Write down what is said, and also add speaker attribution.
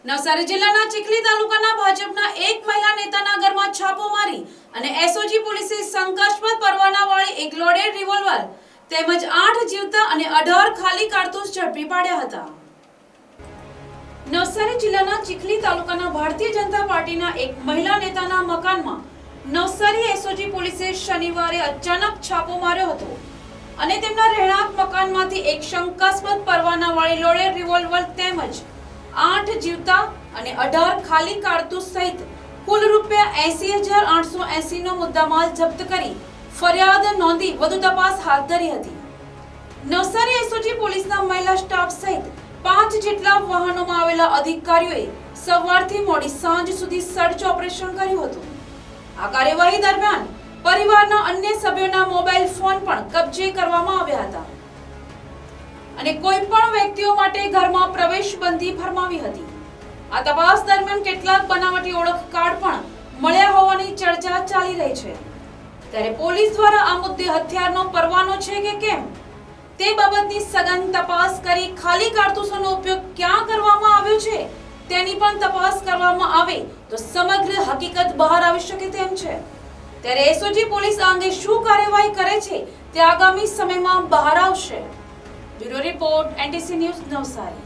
Speaker 1: નવસારી જિલ્લાના ચીખલી તાલુકાના ભાજપના એક મહિલા નેતાના ઘરમાં છાપો મારી અને એસઓજી પોલીસે શંકાસ્પદ પરવાનાવાળી એક લોડેડ રિવોલ્વર તેમજ 8 જીવતા અને 18 ખાલી કારતૂસ ઝડપી પાડ્યા હતા. નવસારી જિલ્લાના ચીખલી તાલુકાના ભારતીય જનતા પાર્ટીના એક મહિલા નેતાના મકાનમાં નવસારી એસઓજી પોલીસે શનિવારે અચાનક છાપો માર્યો હતો અને તેમના રહેણાંક મકાનમાંથી એક શંકાસ્પદ પરવાનાવાળી લોડેડ રિવોલ્વર તેમજ 8 જીવતા અને 18 ખાલી કારતૂસ સહિત કુલ રૂપિયા 80,880 નો મુદ્દામાલ જપ્ત કરી ફરિયાદ નોંધી વધુ તપાસ હાથ ધરી હતી. નવસારી એસઓજી પોલીસના મહિલા સ્ટાફ સહિત 5 જેટલા વાહનોમાં આવેલા અધિકારીઓએ સવારથી મોડી સાંજ સુધી સર્ચ ઓપરેશન કર્યું હતું. આ કાર્યવાહી દરમિયાન પરિવારના અન્ય સભ્યોના મોબાઈલ ફોન પણ કબજે કરવામાં આવ્યા હતા અને કોઈ પણ વ્યક્તિઓ માટે ઘરમાં પ્રવેશબંધી ફરમાવી હતી. આ તપાસ દરમિયાન કેટલાક બનાવટી ઓળખ કાર્ડ પણ મળ્યા હોવાની ચર્ચા ચાલી રહી છે. ત્યારે પોલીસ દ્વારા આ મુદ્દે હથિયારનો પરવાનો છે કે કેમ તે બાબતની સઘન તપાસ કરી ખાલી કારતૂસોનો ઉપયોગ ક્યાં કરવામાં આવ્યો છે તેની પણ તપાસ કરવામાં આવે તો સમગ્ર હકીકત બહાર આવી શકે તેમ છે. ત્યારે એસઓજી પોલીસ આ અંગે શું કાર્યવાહી કરે છે તે આગામી સમયમાં બહાર આવશે. Bureau report NTC news Navsari.